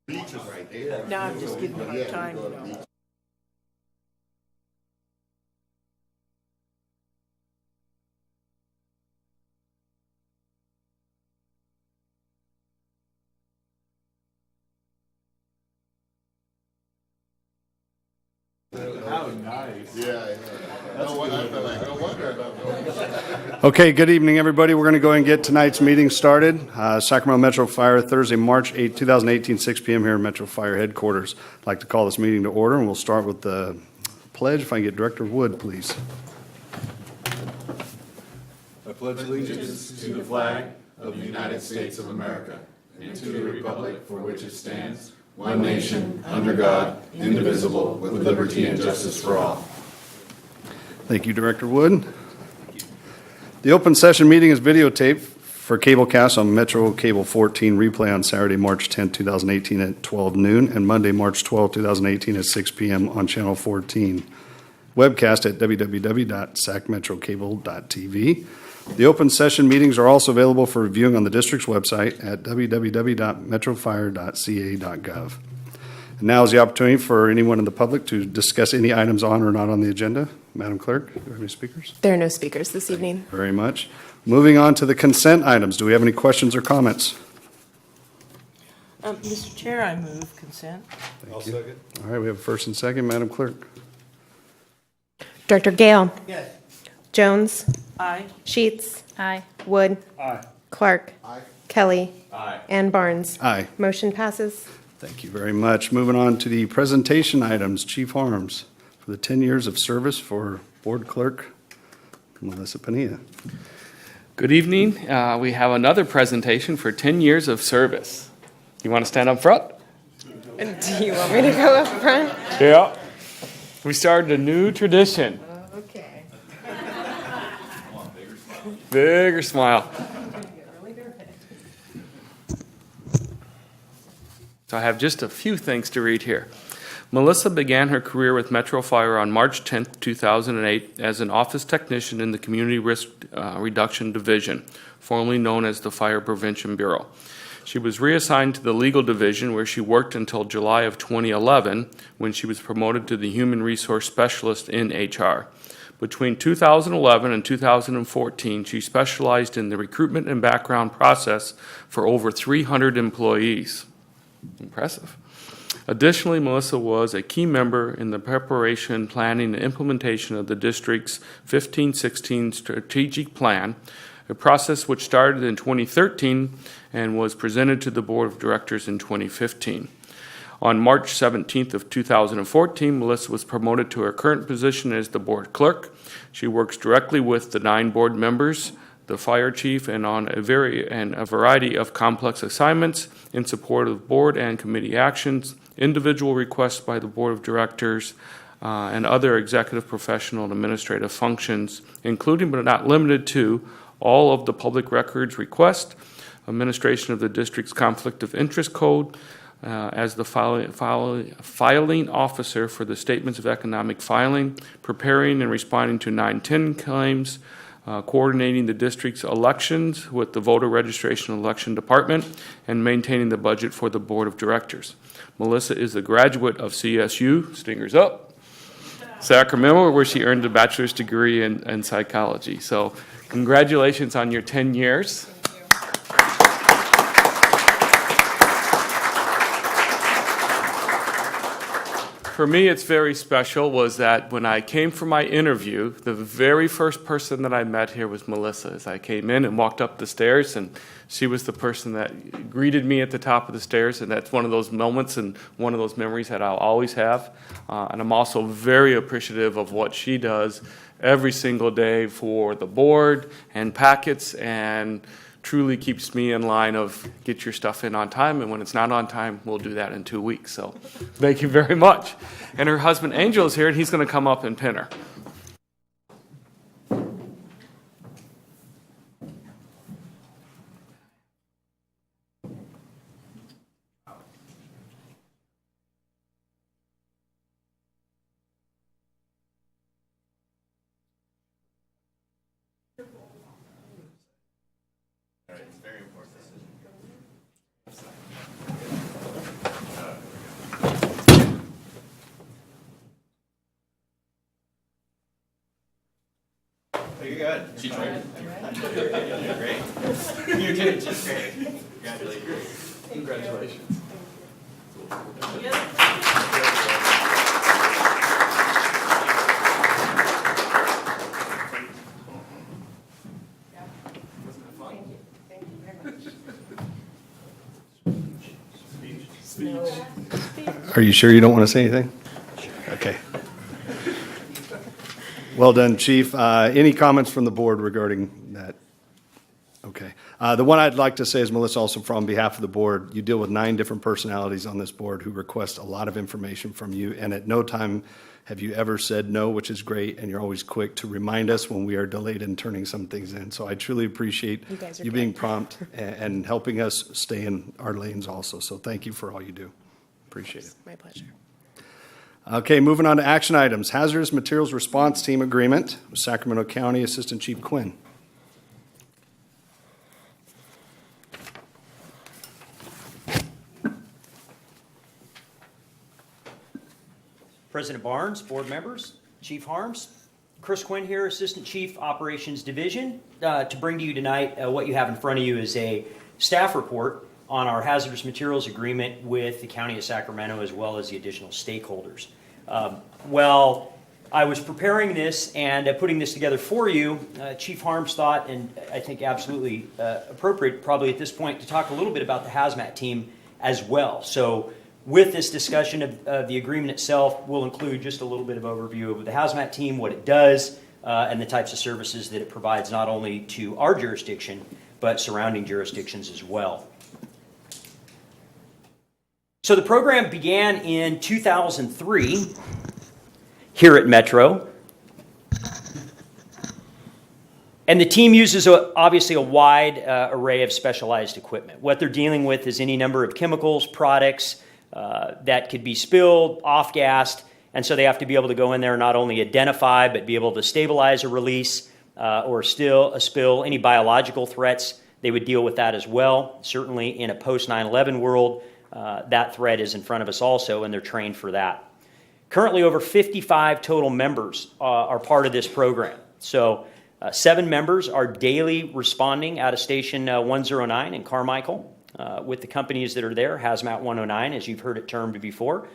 Beach is right there. No, I'm just giving you a hard time, you know. How nice. Yeah. No wonder. Okay, good evening, everybody. We're going to go and get tonight's meeting started. Sacramento Metro Fire, Thursday, March 8, 2018, 6 p.m. here in Metro Fire headquarters. I'd like to call this meeting to order, and we'll start with the pledge. If I can get Director Wood, please. I pledge allegiance to the flag of the United States of America and to the republic for which it stands, one nation, under God, indivisible, with liberty and justice for all. Thank you, Director Wood. The open session meeting is videotaped for cablecast on Metro Cable 14 replay on Saturday, March 10, 2018 at 12 noon and Monday, March 12, 2018 at 6 p.m. on Channel 14. Webcast at www.sacmetrocable.tv. The open session meetings are also available for viewing on the district's website at www.metrofire.ca.gov. And now is the opportunity for anyone in the public to discuss any items on or not on the agenda. Madam Clerk, do we have any speakers? There are no speakers this evening. Very much. Moving on to the consent items. Do we have any questions or comments? Mr. Chair, I move consent. I'll second. All right, we have a first and second. Madam Clerk? Director Gale. Yes. Jones. Aye. Sheets. Aye. Wood. Aye. Clark. Aye. Kelly. Aye. And Barnes. Aye. Motion passes. Thank you very much. Moving on to the presentation items. Chief Harms, for the 10 years of service for Board Clerk Melissa Pania. Good evening. We have another presentation for 10 years of service. You want to stand up front? Do you want me to go up front? Yeah. We started a new tradition. Okay. Bigger smile. So I have just a few things to read here. Melissa began her career with Metro Fire on March 10, 2008 as an office technician in the Community Risk Reduction Division, formerly known as the Fire Prevention Bureau. She was reassigned to the Legal Division, where she worked until July of 2011, when she was promoted to the Human Resource Specialist in HR. Between 2011 and 2014, she specialized in the recruitment and background process for over 300 employees. Impressive. Additionally, Melissa was a key member in the preparation, planning, and implementation of the district's 15-16 strategic plan, a process which started in 2013 and was presented to the Board of Directors in 2015. On March 17th of 2014, Melissa was promoted to her current position as the Board Clerk. She works directly with the 9 board members, the fire chief, and on a variety of complex assignments in support of board and committee actions, individual requests by the Board of Directors, and other executive, professional, and administrative functions, including but not limited to all of the public records request, administration of the district's conflict of interest code, as the filing officer for the statements of economic filing, preparing and responding to 910 claims, coordinating the district's elections with the voter registration election department, and maintaining the budget for the Board of Directors. Melissa is a graduate of CSU, Stingers up, Sacramento, where she earned a bachelor's degree in psychology. So congratulations on your 10 years. For me, it's very special was that when I came for my interview, the very first person that I met here was Melissa. As I came in and walked up the stairs, and she was the person that greeted me at the top of the stairs, and that's one of those moments and one of those memories that I'll always have. And I'm also very appreciative of what she does every single day for the board and packets, and truly keeps me in line of get your stuff in on time, and when it's not on time, we'll do that in 2 weeks. So thank you very much. And her husband Angel is here, and he's going to come up and pin her. You're good. She's right. You're great. You're doing just great. Congratulations. Congratulations. Are you sure you don't want to say anything? Okay. Well done, Chief. Any comments from the board regarding that? Okay. The one I'd like to say is, Melissa, also from behalf of the board, you deal with 9 different personalities on this board who request a lot of information from you, and at no time have you ever said no, which is great, and you're always quick to remind us when we are delayed in turning some things in. So I truly appreciate you being prompt and helping us stay in our lanes also. So thank you for all you do. Appreciate it. My pleasure. Okay, moving on to action items. Hazardous Materials Response Team Agreement with Sacramento County Assistant Chief Quinn. President Barnes, board members, Chief Harms, Chris Quinn here, Assistant Chief Operations Division. To bring to you tonight, what you have in front of you is a staff report on our hazardous materials agreement with the County of Sacramento as well as the additional stakeholders. Well, I was preparing this and putting this together for you. Chief Harms thought, and I think absolutely appropriate probably at this point, to talk a little bit about the hazmat team as well. So with this discussion of the agreement itself, we'll include just a little bit of overview of the hazmat team, what it does, and the types of services that it provides not only to our jurisdiction, but surrounding jurisdictions as well. So the program began in 2003 here at Metro. And the team uses obviously a wide array of specialized equipment. What they're dealing with is any number of chemicals, products that could be spilled, off-gassed, and so they have to be able to go in there and not only identify, but be able to stabilize a release or still a spill, any biological threats. They would deal with that as well. Certainly in a post-9/11 world, that threat is in front of us also, and they're trained for that. Currently, over 55 total members are part of this program. So 7 members are daily responding out of Station 109 in Carmichael with the companies that are there, Hazmat 109, as you've heard it termed before.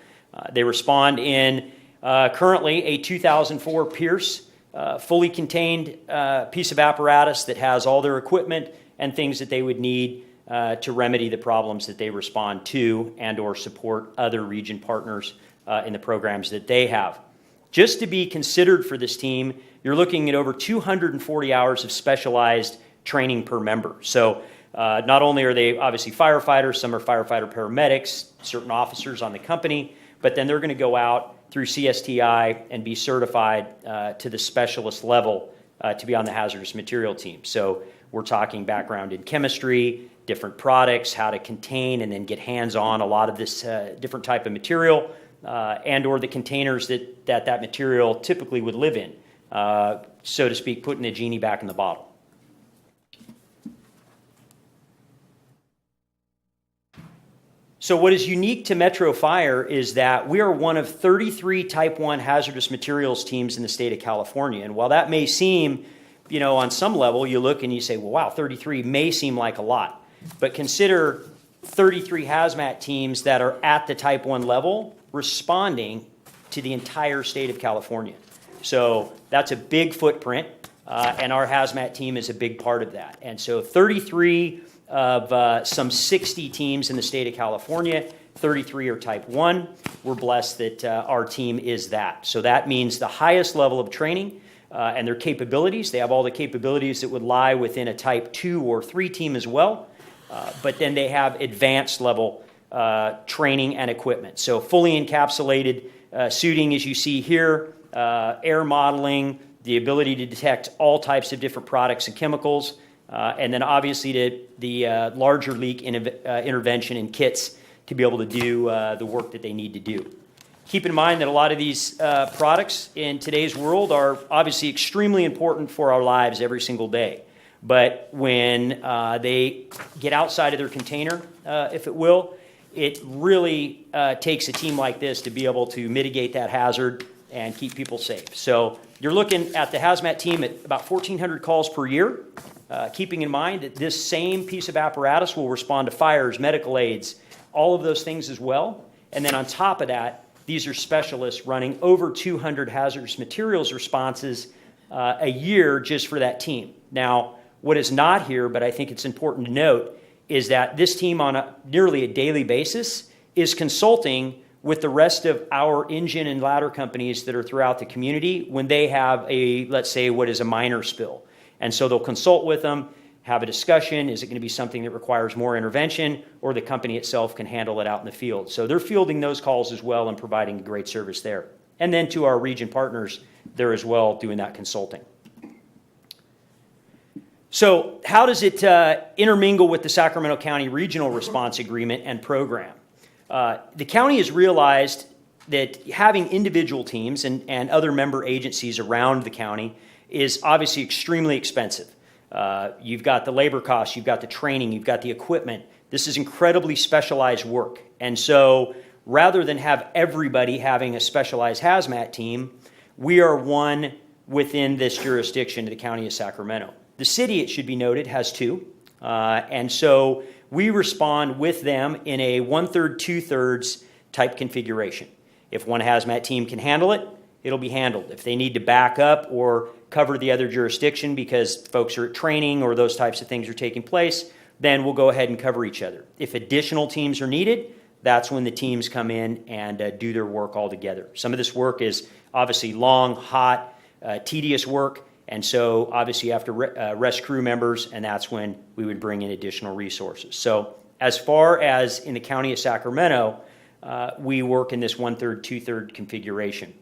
They respond in currently a 2004 Pierce, fully contained piece of apparatus that has all their equipment and things that they would need to remedy the problems that they respond to and or support other region partners in the programs that they have. Just to be considered for this team, you're looking at over 240 hours of specialized training per member. So not only are they obviously firefighters, some are firefighter paramedics, certain officers on the company, but then they're going to go out through CSTI and be certified to the specialist level to be on the hazardous material team. So we're talking background in chemistry, different products, how to contain and then get hands-on a lot of this different type of material, and or the containers that material typically would live in, so to speak, putting the genie back in the bottle. So what is unique to Metro Fire is that we are one of 33 Type 1 hazardous materials teams in the state of California. And while that may seem, on some level, you look and you say, well, wow, 33 may seem like a lot. But consider 33 hazmat teams that are at the Type 1 level responding to the entire state of California. So that's a big footprint, and our hazmat team is a big part of that. And so 33 of some 60 teams in the state of California, 33 are Type 1. We're blessed that our team is that. So that means the highest level of training and their capabilities. They have all the capabilities that would lie within a Type 2 or 3 team as well. But then they have advanced level training and equipment. So fully encapsulated suiting, as you see here, air modeling, the ability to detect all types of different products and chemicals, and then obviously the larger leak intervention and kits to be able to do the work that they need to do. Keep in mind that a lot of these products in today's world are obviously extremely important for our lives every single day. But when they get outside of their container, if it will, it really takes a team like this to be able to mitigate that hazard and keep people safe. So you're looking at the hazmat team at about 1,400 calls per year, keeping in mind that this same piece of apparatus will respond to fires, medical aids, all of those things as well. And then on top of that, these are specialists running over 200 hazardous materials responses a year just for that team. Now, what is not here, but I think it's important to note, is that this team on nearly a daily basis is consulting with the rest of our engine and ladder companies that are throughout the community when they have a, let's say, what is a minor spill. And so they'll consult with them, have a discussion. Is it going to be something that requires more intervention, or the company itself can handle it out in the field? So they're fielding those calls as well and providing a great service there. And then to our region partners, they're as well doing that consulting. So how does it intermingle with the Sacramento County Regional Response Agreement and Program? The county has realized that having individual teams and other member agencies around the county is obviously extremely expensive. You've got the labor costs, you've got the training, you've got the equipment. This is incredibly specialized work. And so rather than have everybody having a specialized hazmat team, we are one within this jurisdiction of the County of Sacramento. The city, it should be noted, has 2. And so we respond with them in a 1/3, 2/3 type configuration. If one hazmat team can handle it, it'll be handled. If they need to back up or cover the other jurisdiction because folks are at training or those types of things are taking place, then we'll go ahead and cover each other. If additional teams are needed, that's when the teams come in and do their work all together. Some of this work is obviously long, hot, tedious work, and so obviously you have to rest crew members, and that's when we would bring in additional resources. So as far as in the County of Sacramento, we work in this 1/3, 2/3 configuration.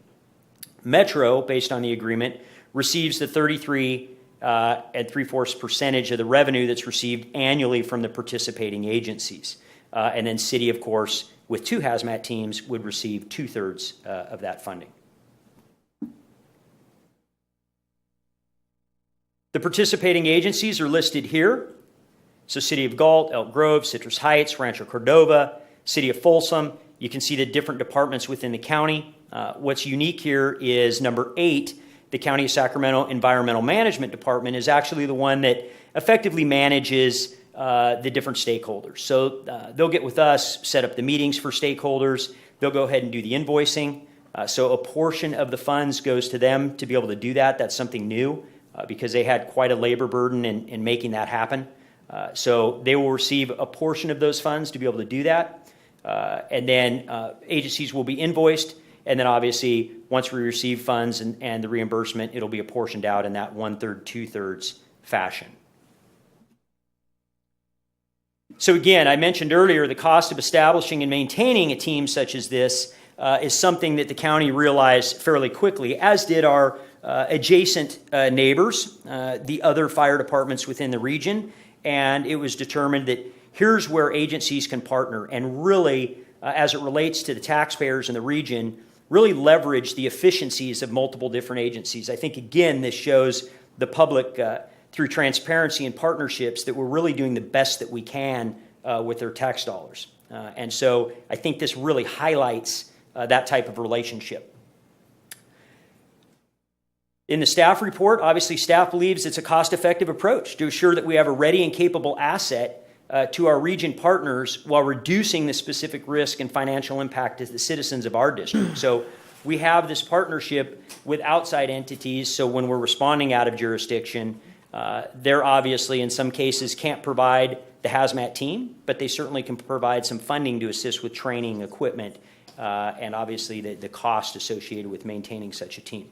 Metro, based on the agreement, receives the 33 3/4% of the revenue that's received annually from the participating agencies. And then City, of course, with 2 hazmat teams, would receive 2/3 of that funding. The participating agencies are listed here. So City of Galt, Elk Grove, Citrus Heights, Rancho Cordova, City of Folsom. You can see the different departments within the county. What's unique here is number 8, the County of Sacramento Environmental Management Department is actually the one that effectively manages the different stakeholders. So they'll get with us, set up the meetings for stakeholders. They'll go ahead and do the invoicing. So a portion of the funds goes to them to be able to do that. That's something new because they had quite a labor burden in making that happen. So they will receive a portion of those funds to be able to do that. And then agencies will be invoiced. And then obviously, once we receive funds and the reimbursement, it'll be apportioned out in that 1/3, 2/3 fashion. So again, I mentioned earlier, the cost of establishing and maintaining a team such as this is something that the county realized fairly quickly, as did our adjacent neighbors, the other fire departments within the region. And it was determined that here's where agencies can partner and really, as it relates to the taxpayers in the region, really leverage the efficiencies of multiple different agencies. I think, again, this shows the public, through transparency and partnerships, that we're really doing the best that we can with their tax dollars. And so I think this really highlights that type of relationship. In the staff report, obviously staff believes it's a cost-effective approach to assure that we have a ready and capable asset to our region partners while reducing the specific risk and financial impact to the citizens of our district. So we have this partnership with outside entities, so when we're responding out of jurisdiction, they're obviously in some cases can't provide the hazmat team, but they certainly can provide some funding to assist with training, equipment, and obviously the cost associated with maintaining such a team.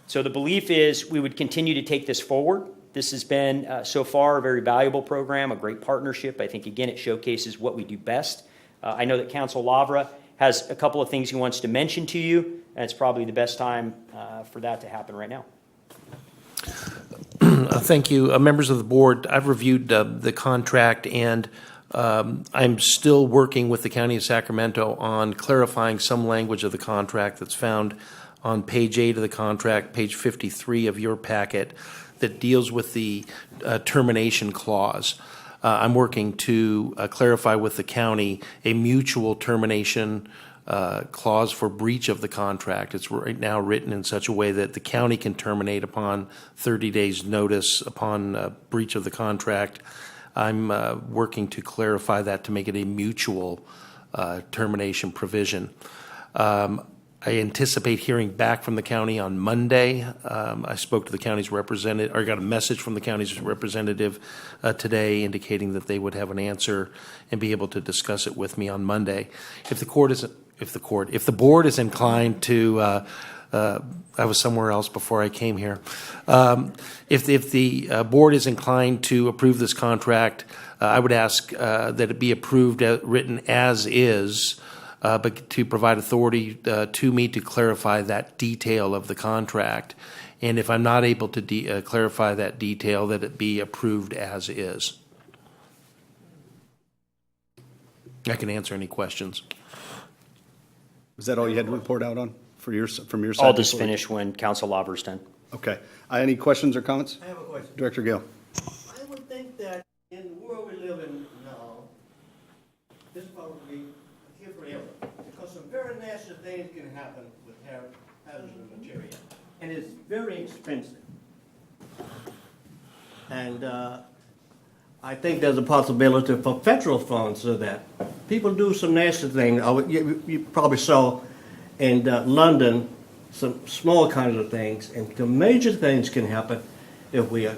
So the belief is we would continue to take this forward. This has been, so far, a very valuable program, a great partnership. I think, again, it showcases what we do best. I know that Council Lavra has a couple of things he wants to mention to you, and it's probably the best time for that to happen right now. Thank you. Members of the board, I've reviewed the contract, and I'm still working with the County of Sacramento on clarifying some language of the contract that's found on page 8 of the contract, page 53 of your packet, that deals with the termination clause. I'm working to clarify with the county a mutual termination clause for breach of the contract. It's right now written in such a way that the county can terminate upon 30 days' notice upon breach of the contract. I'm working to clarify that to make it a mutual termination provision. I anticipate hearing back from the county on Monday. I spoke to the county's representative, or got a message from the county's representative today indicating that they would have an answer and be able to discuss it with me on Monday. If the board is inclined to, I was somewhere else before I came here. If the board is inclined to approve this contract, I would ask that it be approved, written as is, but to provide authority to me to clarify that detail of the contract. And if I'm not able to clarify that detail, that it be approved as is. I can answer any questions. Was that all you had to report out on from your side? I'll just finish when Council Lavra's done. Okay. Any questions or comments? I have a question. Director Gale. I would think that in the world we live in now, this probably here forever, because some very nasty things can happen with hazardous material, and it's very expensive. And I think there's a possibility for federal funds so that people do some nasty things. You probably saw in London some small kinds of things, and the major things can happen if we are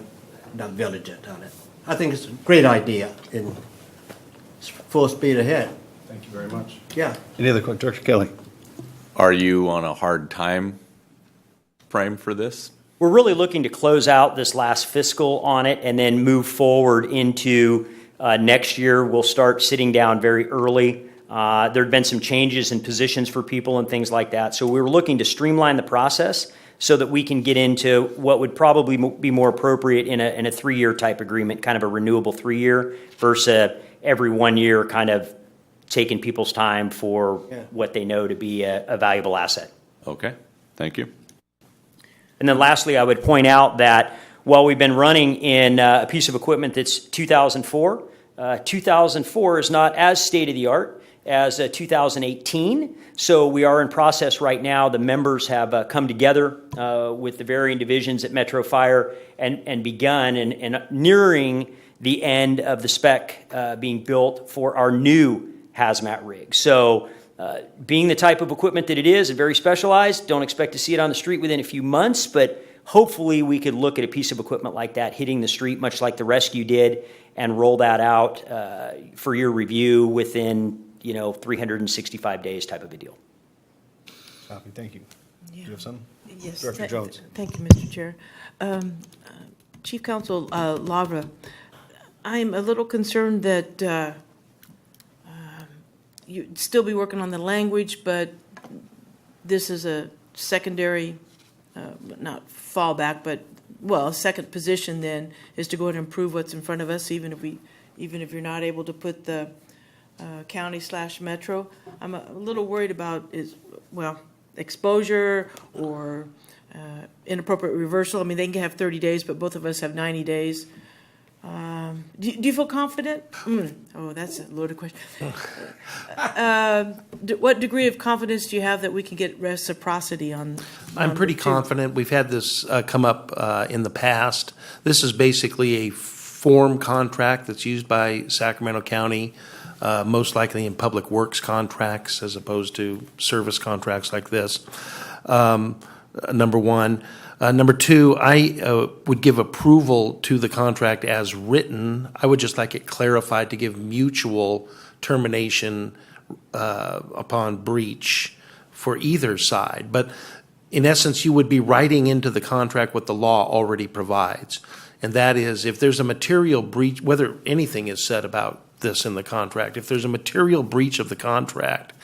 not vigilant on it. I think it's a great idea and it's full speed ahead. Thank you very much. Yeah. Any other questions? Director Kelly? Are you on a hard time frame for this? We're really looking to close out this last fiscal on it and then move forward into next year. We'll start sitting down very early. There have been some changes in positions for people and things like that. So we were looking to streamline the process so that we can get into what would probably be more appropriate in a 3-year type agreement, kind of a renewable 3-year versus every 1 year, kind of taking people's time for what they know to be a valuable asset. Okay, thank you. And then lastly, I would point out that while we've been running in a piece of equipment that's 2004, 2004 is not as state-of-the-art as 2018. So we are in process right now. The members have come together with the varying divisions at Metro Fire and begun and nearing the end of the spec being built for our new hazmat rig. So being the type of equipment that it is and very specialized, don't expect to see it on the street within a few months, but hopefully we could look at a piece of equipment like that hitting the street, much like the rescue did, and roll that out for your review within 365 days type of a deal. Copy. Thank you. Do you have some? Yes. Director Jones. Thank you, Mr. Chair. Chief Counsel Lavra, I'm a little concerned that you'd still be working on the language, but this is a secondary, not fallback, but, well, a second position then is to go ahead and improve what's in front of us, even if you're not able to put the county/metro. I'm a little worried about exposure or inappropriate reversal. I mean, they can have 30 days, but both of us have 90 days. Do you feel confident? Oh, that's a loaded question. What degree of confidence do you have that we can get reciprocity on? I'm pretty confident. We've had this come up in the past. This is basically a form contract that's used by Sacramento County, most likely in public works contracts as opposed to service contracts like this. Number one. Number two, I would give approval to the contract as written. I would just like it clarified to give mutual termination upon breach for either side. But in essence, you would be writing into the contract what the law already provides. And that is, if there's a material breach, whether anything is said about this in the contract, if there's a material breach of the contract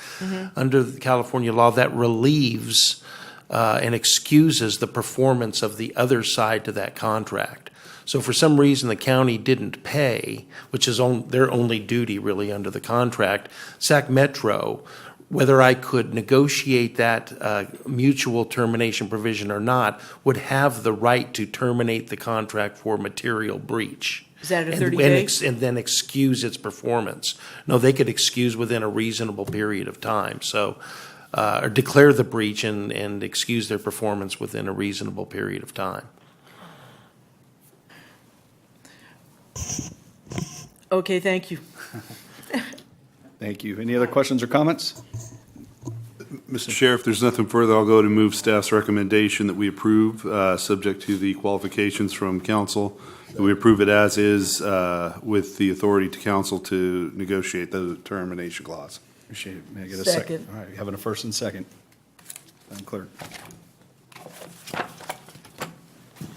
under the California law, that relieves and excuses the performance of the other side to that contract. So for some reason the county didn't pay, which is their only duty really under the contract, Sac Metro, whether I could negotiate that mutual termination provision or not, would have the right to terminate the contract for material breach. Is that a 30 days? And then excuse its performance. No, they could excuse within a reasonable period of time. So or declare the breach and excuse their performance within a reasonable period of time. Okay, thank you. Thank you. Any other questions or comments? Mr. Chair, if there's nothing further, I'll go to move staff's recommendation that we approve, subject to the qualifications from council. That we approve it as is with the authority to council to negotiate the termination clause. Appreciate it. May I get a Second. All right, having a first and second. Madam Clerk.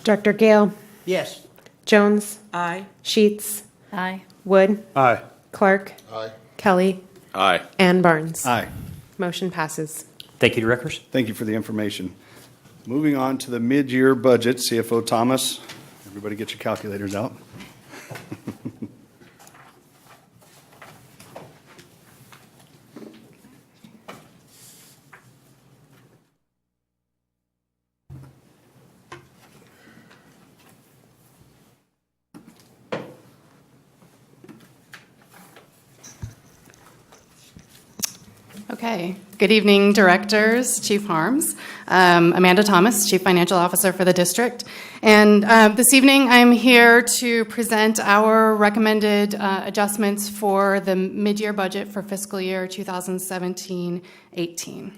Director Gale, Yes. Jones, Aye. Sheets, Aye. Wood, Aye. Clark, Aye. Kelly, Aye. and Barnes. Aye. Motion passes. Thank you, directors. Thank you for the information. Moving on to the mid-year budget, CFO Thomas. Everybody get your calculators out. Okay. Good evening, directors, Chief Harms. Amanda Thomas, Chief Financial Officer for the district. And this evening, I'm here to present our recommended adjustments for the mid-year budget for fiscal year 2017-18.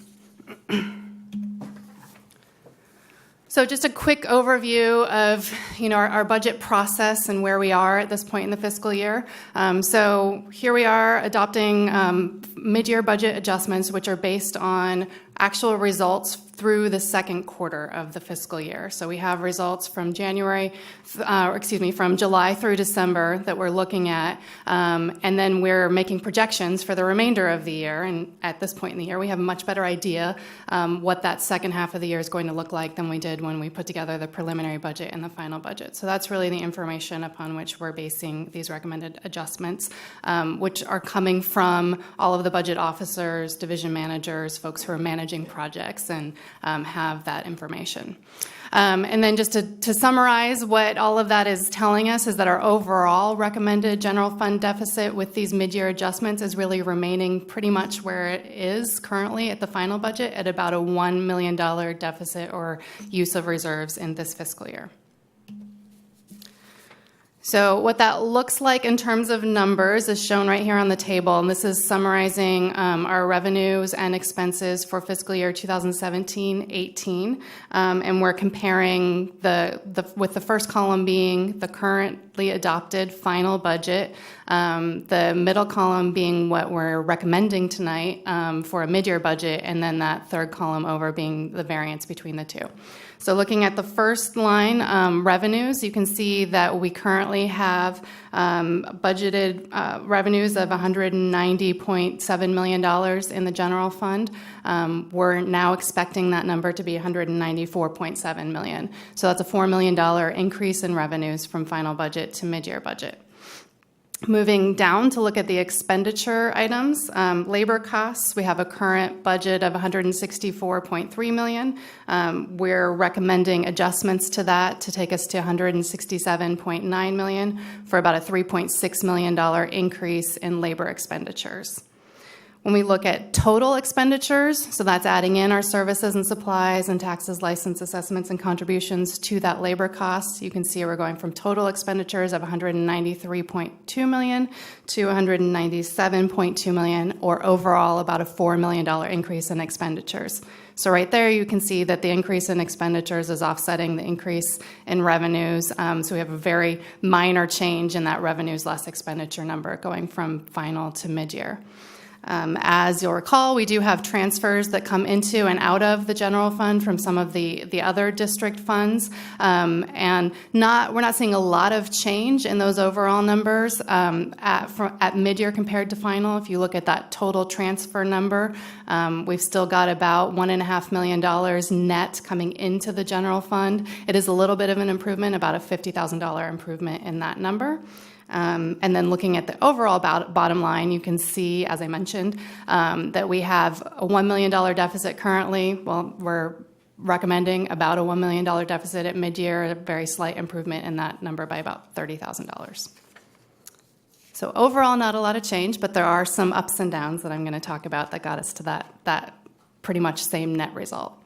So just a quick overview of, our budget process and where we are at this point in the fiscal year. So here we are adopting mid-year budget adjustments, which are based on actual results through the second quarter of the fiscal year. So we have results from from July through December that we're looking at, and then we're making projections for the remainder of the year. And at this point in the year, we have a much better idea what that second half of the year is going to look like than we did when we put together the preliminary budget and the final budget. So that's really the information upon which we're basing these recommended adjustments, which are coming from all of the budget officers, division managers, folks who are managing projects and have that information. And then just to summarize, what all of that is telling us is that our overall recommended general fund deficit with these mid-year adjustments is really remaining pretty much where it is currently at the final budget at about a $1 million deficit or use of reserves in this fiscal year. So what that looks like in terms of numbers is shown right here on the table, and this is summarizing our revenues and expenses for fiscal year 2017-18, and we're comparing with the first column being the currently adopted final budget, the middle column being what we're recommending tonight for a mid-year budget, and then that third column over being the variance between the two. So looking at the first line, revenues, you can see that we currently have budgeted revenues of $190.7 million in the general fund. We're now expecting that number to be $194.7 million. So that's a $4 million increase in revenues from final budget to mid-year budget. Moving down to look at the expenditure items, labor costs, we have a current budget of $164.3 million. We're recommending adjustments to that to take us to $167.9 million for about a $3.6 million increase in labor expenditures. When we look at total expenditures, so that's adding in our services and supplies and taxes, license assessments, and contributions to that labor cost, you can see we're going from total expenditures of $193.2 million to $197.2 million, or overall about a $4 million increase in expenditures. So right there you can see that the increase in expenditures is offsetting the increase in revenues. So we have a very minor change in that revenues less expenditure number going from final to mid-year. As you'll recall, we do have transfers that come into and out of the general fund from some of the other district funds, and we're not seeing a lot of change in those overall numbers at mid-year compared to final. If you look at that total transfer number, we've still got about $1.5 million net coming into the general fund. It is a little bit of an improvement, about a $50,000 improvement in that number. And then looking at the overall bottom line, you can see, as I mentioned, that we have a $1 million deficit currently. Well, we're recommending about a $1 million deficit at mid-year, a very slight improvement in that number by about $30,000. So overall, not a lot of change, but there are some ups and downs that I'm going to talk about that got us to that pretty much same net result.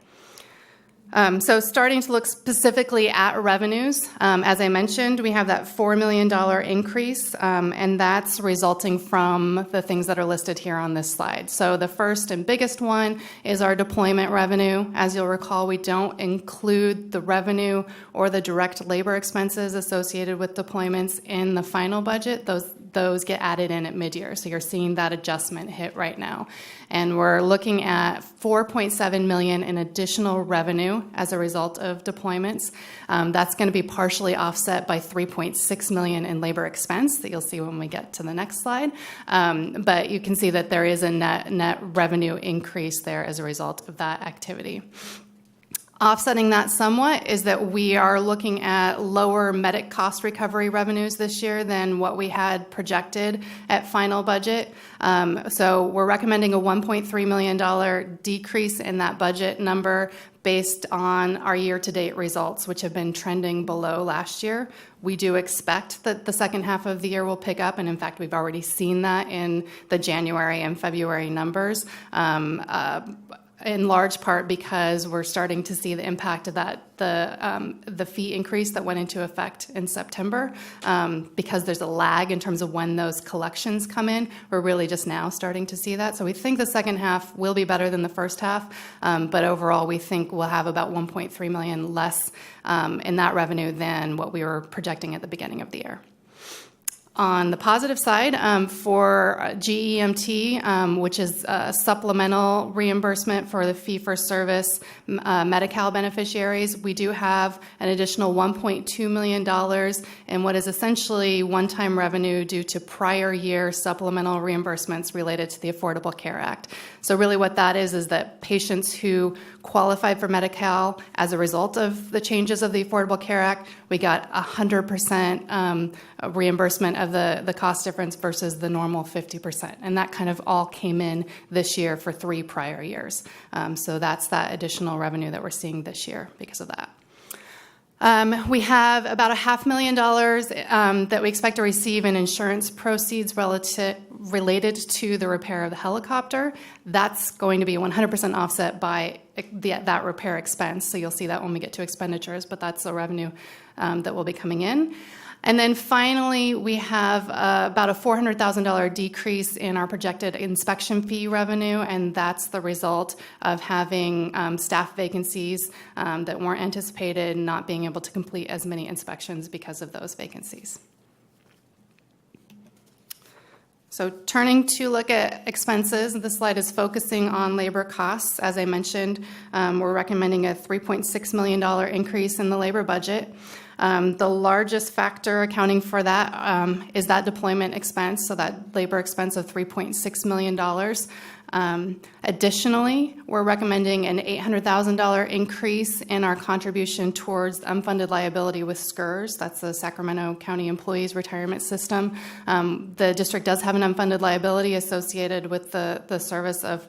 So starting to look specifically at revenues, as I mentioned, we have that $4 million increase, and that's resulting from the things that are listed here on this slide. So the first and biggest one is our deployment revenue. As you'll recall, we don't include the revenue or the direct labor expenses associated with deployments in the final budget. Those get added in at mid-year. So you're seeing that adjustment hit right now. And we're looking at $4.7 million in additional revenue as a result of deployments. That's going to be partially offset by $3.6 million in labor expense that you'll see when we get to the next slide. But you can see that there is a net revenue increase there as a result of that activity. Offsetting that somewhat is that we are looking at lower medic cost recovery revenues this year than what we had projected at final budget. So we're recommending a $1.3 million decrease in that budget number based on our year-to-date results, which have been trending below last year. We do expect that the second half of the year will pick up, and in fact, we've already seen that in the January and February numbers. In large part because we're starting to see the impact of that, the fee increase that went into effect in September. Because there's a lag in terms of when those collections come in, we're really just now starting to see that. So we think the second half will be better than the first half, but overall we think we'll have about $1.3 million less in that revenue than what we were projecting at the beginning of the year. On the positive side, for GEMT, which is a supplemental reimbursement for the fee-for-service Medi-Cal beneficiaries, we do have an additional $1.2 million in what is essentially one-time revenue due to prior year supplemental reimbursements related to the Affordable Care Act. So really what that is that patients who qualified for Medi-Cal as a result of the changes of the Affordable Care Act, we got 100% reimbursement of the cost difference versus the normal 50%. And that kind of all came in this year for 3 prior years. So that's that additional revenue that we're seeing this year because of that. We have about $500,000 that we expect to receive in insurance proceeds related to the repair of the helicopter. That's going to be 100% offset by that repair expense. So you'll see that when we get to expenditures, but that's the revenue that will be coming in. And then finally, we have about a $400,000 decrease in our projected inspection fee revenue, and that's the result of having staff vacancies that weren't anticipated, not being able to complete as many inspections because of those vacancies. So turning to look at expenses, this slide is focusing on labor costs. As I mentioned, we're recommending a $3.6 million increase in the labor budget. The largest factor accounting for that is that deployment expense, so that labor expense of $3.6 million. Additionally, we're recommending an $800,000 increase in our contribution towards unfunded liability with SCRS. That's the Sacramento County Employees Retirement System. The district does have an unfunded liability associated with the service of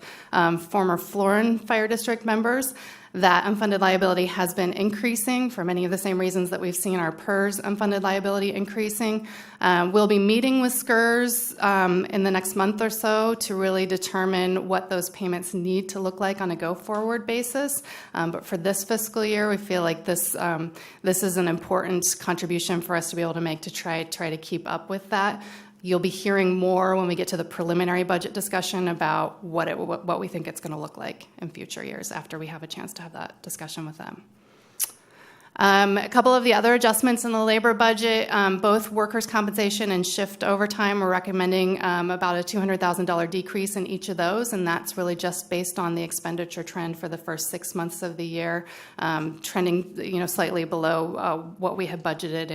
former Florin Fire District members. That unfunded liability has been increasing for many of the same reasons that we've seen our PERS unfunded liability increasing. We'll be meeting with SCRS in the next month or so to really determine what those payments need to look like on a go-forward basis. But for this fiscal year, we feel like this is an important contribution for us to be able to make to try to keep up with that. You'll be hearing more when we get to the preliminary budget discussion about what we think it's going to look like in future years after we have a chance to have that discussion with them. A couple of the other adjustments in the labor budget, both workers' compensation and shift overtime, we're recommending about a $200,000 decrease in each of those, and that's really just based on the expenditure trend for the first 6 months of the year, trending slightly below what we had budgeted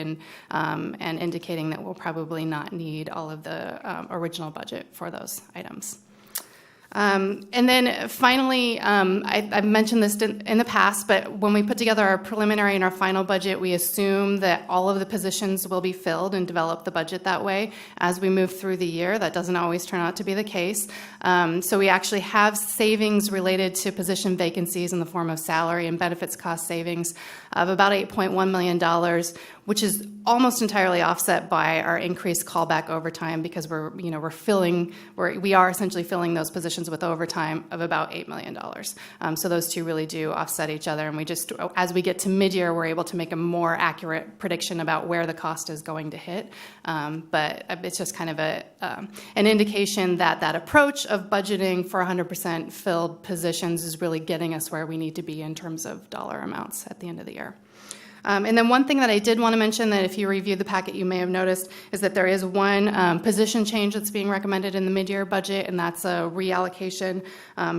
and indicating that we'll probably not need all of the original budget for those items. And then finally, I've mentioned this in the past, but when we put together our preliminary and our final budget, we assume that all of the positions will be filled and develop the budget that way. As we move through the year, that doesn't always turn out to be the case. So we actually have savings related to position vacancies in the form of salary and benefits cost savings of about $8.1 million, which is almost entirely offset by our increased callback overtime because we are essentially filling those positions with overtime of about $8 million. So those two really do offset each other, and as we get to mid-year, we're able to make a more accurate prediction about where the cost is going to hit. But it's just kind of an indication that approach of budgeting for 100% filled positions is really getting us where we need to be in terms of dollar amounts at the end of the year. And then one thing that I did want to mention that if you review the packet you may have noticed is that there is one position change that's being recommended in the mid-year budget, and that's a reallocation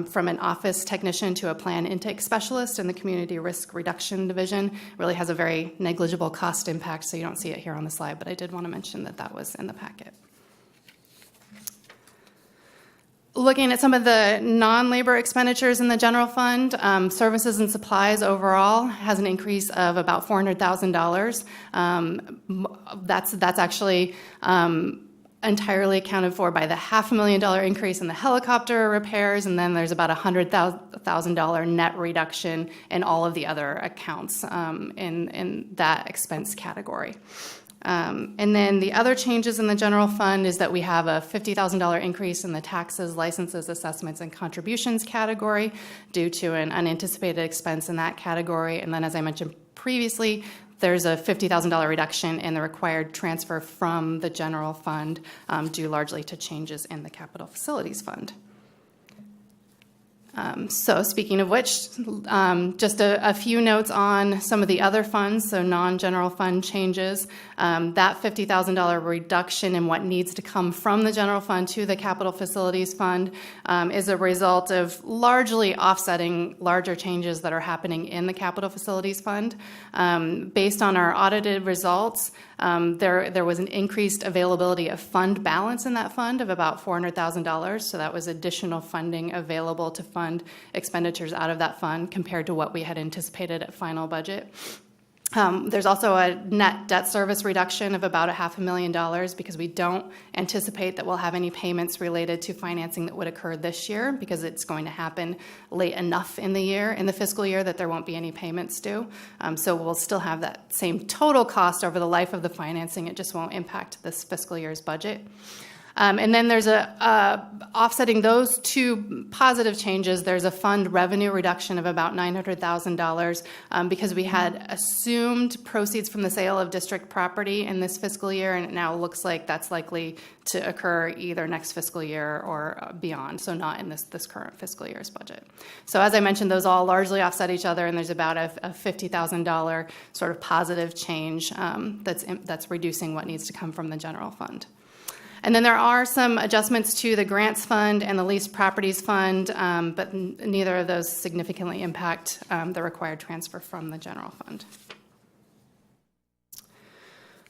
from an office technician to a plan intake specialist in the Community Risk Reduction Division. It really has a very negligible cost impact, so you don't see it here on the slide, but I did want to mention that was in the packet. Looking at some of the non-labor expenditures in the general fund, services and supplies overall has an increase of about $400,000. That's actually entirely accounted for by the $500,000 increase in the helicopter repairs, and then there's about a $100,000 net reduction in all of the other accounts in that expense category. And then the other changes in the general fund is that we have a $50,000 increase in the taxes, licenses, assessments, and contributions category due to an unanticipated expense in that category. And then, as I mentioned previously, there's a $50,000 reduction in the required transfer from the general fund due largely to changes in the capital facilities fund. So speaking of which, just a few notes on some of the other funds, so non-general fund changes. That $50,000 reduction in what needs to come from the general fund to the capital facilities fund is a result of largely offsetting larger changes that are happening in the capital facilities fund. Based on our audited results, there was an increased availability of fund balance in that fund of about $400,000. So that was additional funding available to fund expenditures out of that fund compared to what we had anticipated at final budget. There's also a net debt service reduction of about $500,000 because we don't anticipate that we'll have any payments related to financing that would occur this year because it's going to happen late enough in the fiscal year that there won't be any payments due. So we'll still have that same total cost over the life of the financing. It just won't impact this fiscal year's budget. And then there's offsetting those two positive changes, there's a fund revenue reduction of about $900,000 because we had assumed proceeds from the sale of district property in this fiscal year, and it now looks like that's likely to occur either next fiscal year or beyond, so not in this current fiscal year's budget. So as I mentioned, those all largely offset each other, and there's about a $50,000 sort of positive change that's reducing what needs to come from the general fund. And then there are some adjustments to the grants fund and the leased properties fund, but neither of those significantly impact the required transfer from the general fund.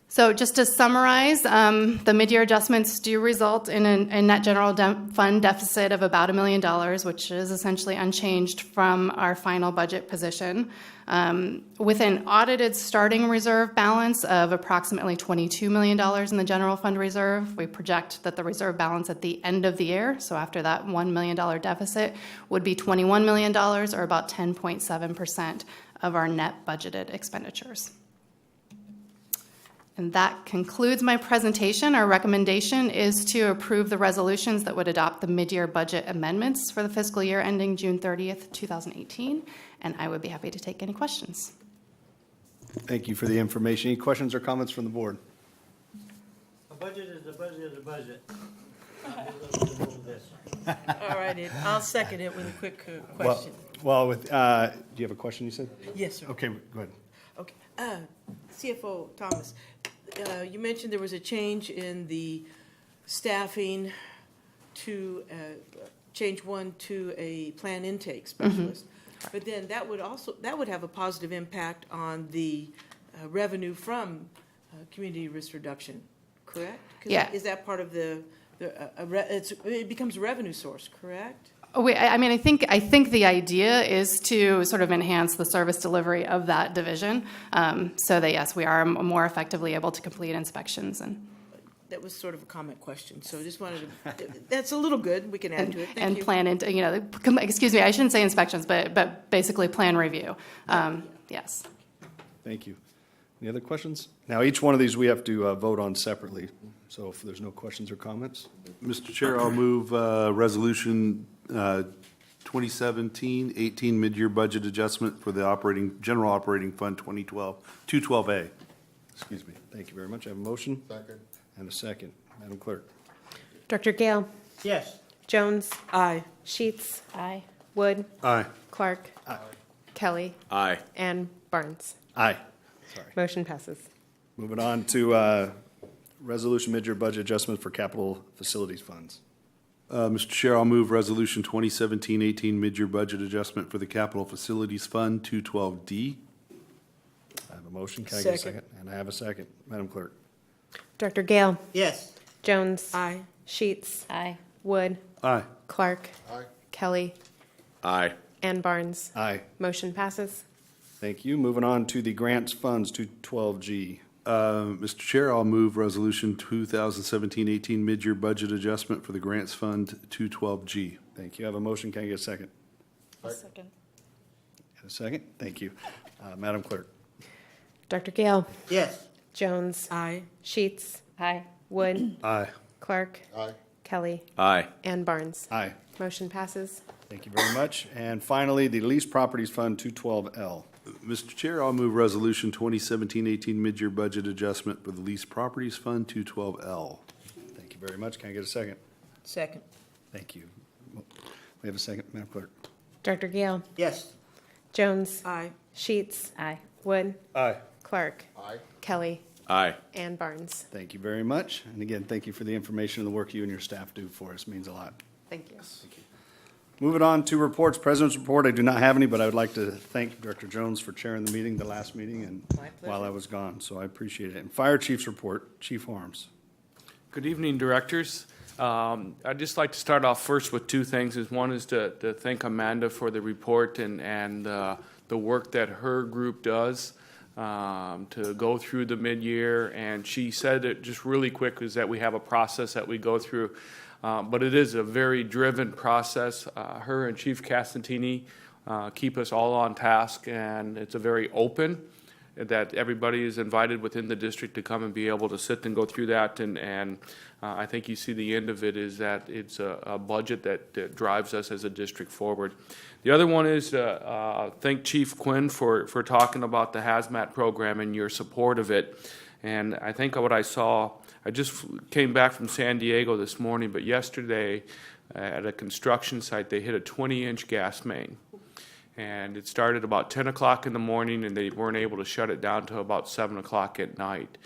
So just to summarize, the mid-year adjustments do result in a net general fund deficit of about $1 million, which is essentially unchanged from our final budget position. With an audited starting reserve balance of approximately $22 million in the general fund reserve, we project that the reserve balance at the end of the year, so after that $1 million deficit, would be $21 million, or about 10.7% of our net budgeted expenditures. And that concludes my presentation. Our recommendation is to approve the resolutions that would adopt the mid-year budget amendments for the fiscal year ending June 30th, 2018. And I would be happy to take any questions. Thank you for the information. Any questions or comments from the board? A budget is a budget is a budget. All right, I'll second it with a quick question. Do you have a question, you said? Yes, sir. Okay, go ahead. Okay. CFO Thomas, you mentioned there was a change in the staffing to change one to a plan intake specialist. But then that would have a positive impact on the revenue from community risk reduction, correct? Yeah. Is that part of it becomes a revenue source, correct? I think the idea is to sort of enhance the service delivery of that division, so that yes, we are more effectively able to complete inspections. And that was sort of a comment question, so just wanted to. That's a little good. We can add to it. Thank you. Plan into excuse me, I shouldn't say inspections, but basically plan review. Yes. Thank you. Any other questions? Now, each one of these we have to vote on separately. So if there's no questions or comments, Mr. Chair, I'll move resolution 2017-18 mid-year budget adjustment for the general operating fund 212A. excuse me. Thank you very much. I have a motion Second. and a second. Madam Clerk. Dr. Gale, Yes. Jones, Aye. Sheets. Aye. Wood, Aye. Clark. Aye. Kelly, Aye. and Barnes. Aye. Sorry. Motion passes. Moving on to resolution mid-year budget adjustment for capital facilities funds. Mr. Chair, I'll move resolution 2017-18 mid-year budget adjustment for the capital facilities fund 212D. I have a motion. Can I get a Second. second? And I have a second. Madam Clerk. Dr. Gale, Yes. Jones. Aye. Sheets. Aye. Wood, Aye. Clark. Aye. Kelly. Aye. And Barnes. Aye. Motion passes. Thank you. Moving on to the grants funds, 212G. Mr. Chair, I'll move Resolution 2017-18 mid-year budget adjustment for the Grants Fund 212G. Thank you. I have a motion. Can I get a second? Second. A second? Thank you. Madam Clerk? Dr. Gale. Yes. Jones. Aye. Sheets. Aye. Wood. Aye. Clark. Aye. Kelly. Aye. And Barnes. Aye. Motion passes. Thank you very much. And finally, the Lease Properties Fund, 212L. Mr. Chair, I'll move Resolution 2017-18 mid-year budget adjustment for the Leased Properties Fund 212L. Thank you very much. Can I get a second? Second. Thank you. We have a second, Madam Clerk? Dr. Gale. Yes. Jones. Aye. Sheets. Aye. Wood. Aye. Clark. Aye. Kelly. Aye. And Barnes. Thank you very much. And again, thank you for the information and the work you and your staff do for us. It means a lot. Thank you. Moving on to reports, President's report. I do not have any, but I would like to thank Director Jones for chairing the meeting, the last meeting, and My pleasure. while I was gone, so I appreciate it. And Fire Chief's report, Chief Harms. Good evening, directors. I'd just like to start off first with two things. One is to thank Amanda for the report and the work that her group does to go through the mid-year. And she said it just really quick is that we have a process that we go through. But it is a very driven process. Her and Chief Castantini keep us all on task, and it's a very open, that everybody is invited within the district to come and be able to sit and go through that. And I think you see the end of it is that it's a budget that drives us as a district forward. The other one is thank Chief Quinn for talking about the hazmat program and your support of it. And I think what I saw, I just came back from San Diego this morning, but yesterday at a construction site, they hit a 20-inch gas main. And it started about 10 o'clock in the morning, and they weren't able to shut it down until about 7 o'clock at night.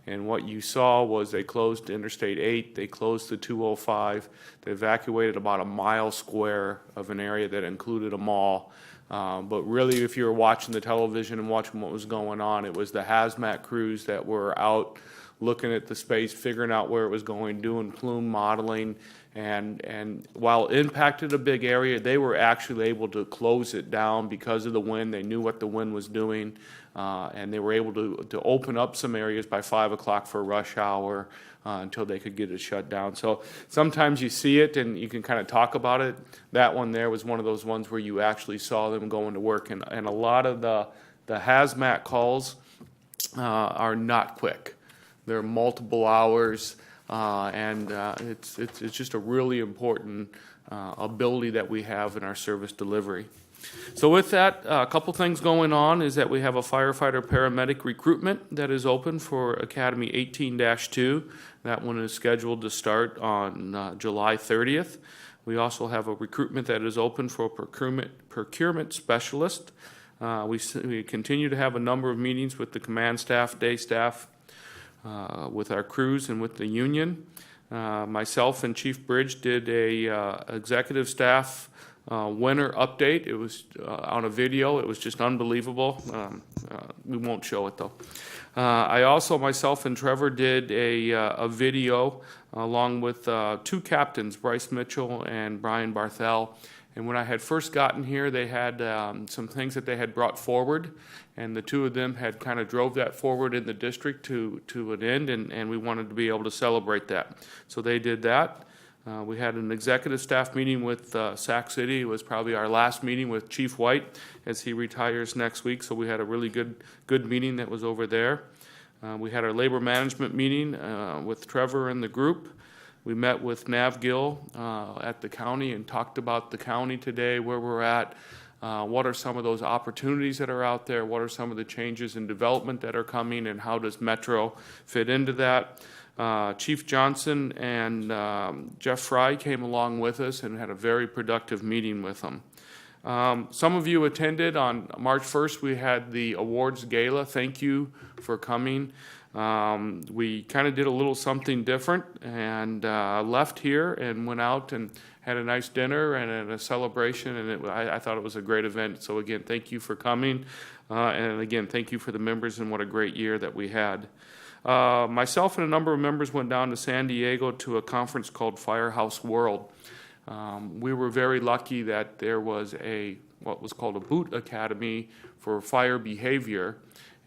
And what you saw was they closed Interstate 8, they closed the 205, they evacuated about a mile square of an area that included a mall. But really, if you were watching the television and watching what was going on, it was the hazmat crews that were out looking at the space, figuring out where it was going, doing plume modeling. And while it impacted a big area, they were actually able to close it down because of the wind. They knew what the wind was doing, and they were able to open up some areas by 5 o'clock for rush hour until they could get it shut down. So sometimes you see it and you can kind of talk about it. That one there was one of those ones where you actually saw them going to work. And a lot of the hazmat calls are not quick. They're multiple hours. And it's just a really important ability that we have in our service delivery. So with that, a couple things going on is that we have a firefighter paramedic recruitment that is open for Academy 18-2. That one is scheduled to start on July 30th. We also have a recruitment that is open for a procurement specialist. We continue to have a number of meetings with the command staff, day staff, with our crews and with the union. Myself and Chief Bridge did a executive staff winter update. It was on a video. It was just unbelievable. We won't show it though. I also, myself and Trevor, did a video along with two captains, Bryce Mitchell and Brian Barthel. And when I had first gotten here, they had some things that they had brought forward, and the two of them had kind of drove that forward in the district to an end, and we wanted to be able to celebrate that. So they did that. We had an executive staff meeting with Sac City. It was probably our last meeting with Chief White as he retires next week, so we had a really good meeting that was over there. We had our labor management meeting with Trevor and the group. We met with Nav Gill at the county and talked about the county today, where we're at, what are some of those opportunities that are out there, what are some of the changes in development that are coming, and how does Metro fit into that. Chief Johnson and Jeff Fry came along with us and had a very productive meeting with them. Some of you attended on March 1st. We had the awards gala. Thank you for coming. We kind of did a little something different and left here and went out and had a nice dinner and a celebration, and I thought it was a great event. So again, thank you for coming, and again, thank you for the members, and what a great year that we had. Myself and a number of members went down to San Diego to a conference called Firehouse World. We were very lucky that there was what was called a boot academy for fire behavior,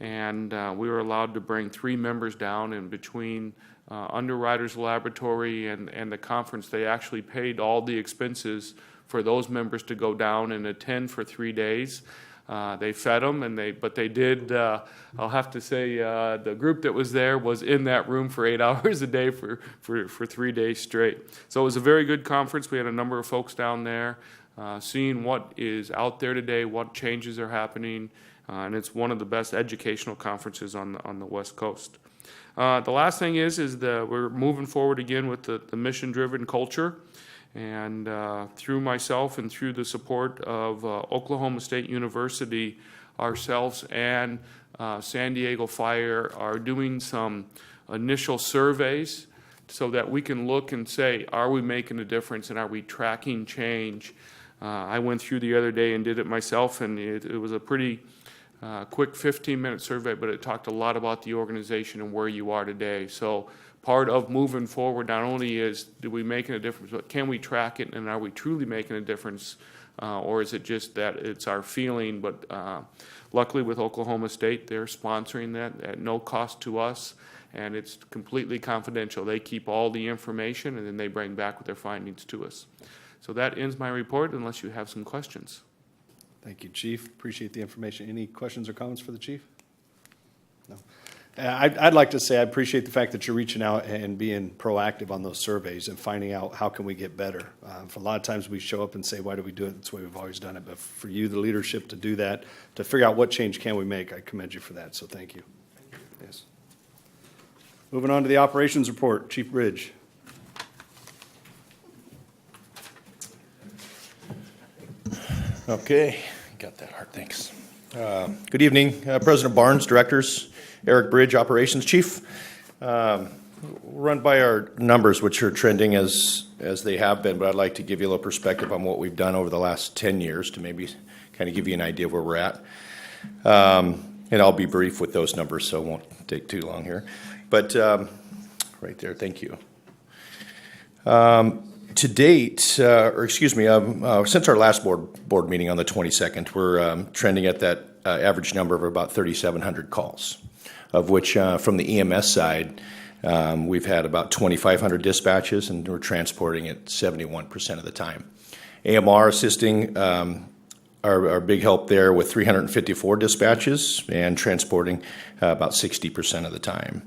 and we were allowed to bring 3 members down, and between Underwriters Laboratory and the conference, they actually paid all the expenses for those members to go down and attend for 3 days. They fed them, but they did, I'll have to say, the group that was there was in that room for 8 hours a day for 3 days straight. So it was a very good conference. We had a number of folks down there seeing what is out there today, what changes are happening, and it's one of the best educational conferences on the West Coast. The last thing is that we're moving forward again with the mission-driven culture. And through myself and through the support of Oklahoma State University, ourselves and San Diego Fire are doing some initial surveys so that we can look and say, are we making a difference and are we tracking change? I went through the other day and did it myself, and it was a pretty quick 15-minute survey, but it talked a lot about the organization and where you are today. So part of moving forward not only is do we making a difference, but can we track it, and are we truly making a difference, or is it just that it's our feeling? But luckily with Oklahoma State, they're sponsoring that at no cost to us, and it's completely confidential. They keep all the information, and then they bring back with their findings to us. So that ends my report, unless you have some questions. Thank you, Chief. Appreciate the information. Any questions or comments for the Chief? No. I'd like to say I appreciate the fact that you're reaching out and being proactive on those surveys and finding out how can we get better. For a lot of times we show up and say, why do we do it? That's the way we've always done it. But for you, the leadership, to do that, to figure out what change can we make, I commend you for that. So thank you. Yes. Moving on to the operations report, Chief Bridge. Okay, got that hard, thanks. Good evening, President Barnes, directors, Eric Bridge, operations chief. Run by our numbers, which are trending as they have been, but I'd like to give you a little perspective on what we've done over the last 10 years to maybe kind of give you an idea of where we're at. And I'll be brief with those numbers, so it won't take too long here. But right there, thank you. To date, since our last board meeting on the 22nd, we're trending at that average number of about 3,700 calls, of which from the EMS side, we've had about 2,500 dispatches, and we're transporting it 71% of the time. AMR assisting our big help there with 354 dispatches and transporting about 60% of the time.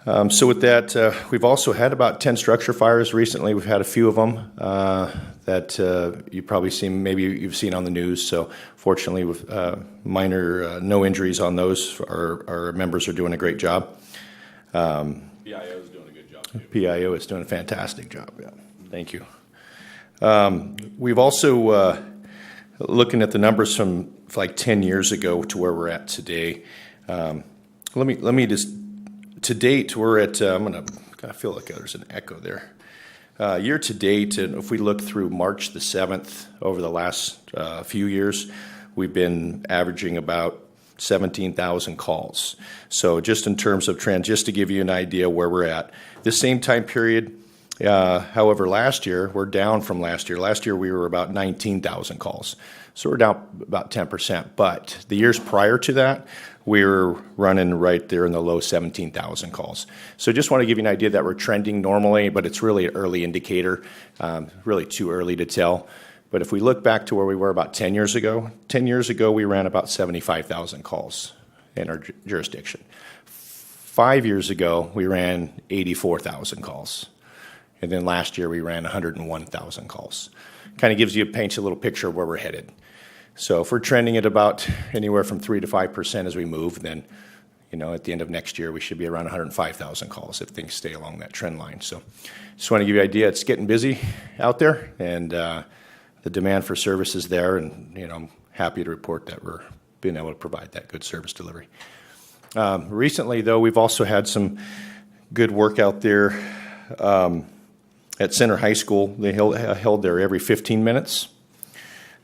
So with that, we've also had about 10 structure fires recently. We've had a few of them that you probably seen, maybe you've seen on the news. So fortunately, with minor, no injuries on those, our members are doing a great job. PIO is doing a good job too. PIO is doing a fantastic job. Yeah, thank you. We've also looking at the numbers from like 10 years ago to where we're at today. Let me just. To date, we're at, I'm going to kind of feel like there's an echo there. Year to date, and if we look through March the 7th over the last few years, we've been averaging about 17,000 calls. So just in terms of trend, just to give you an idea where we're at. This same time period, however, last year, we're down from last year. Last year, we were about 19,000 calls. So we're down about 10%. But the years prior to that, we were running right there in the low 17,000 calls. So just want to give you an idea that we're trending normally, but it's really an early indicator, really too early to tell. But if we look back to where we were about 10 years ago, we ran about 75,000 calls in our jurisdiction. 5 years ago, we ran 84,000 calls. And then last year, we ran 101,000 calls. Kind of paints a little picture of where we're headed. So if we're trending at about anywhere from 3 to 5% as we move, then, at the end of next year, we should be around 105,000 calls if things stay along that trend line. So just want to give you an idea. It's getting busy out there, and the demand for service is there, and, I'm happy to report that we're being able to provide that good service delivery. Recently, though, we've also had some good work out there at Center High School. They held there every 15 minutes.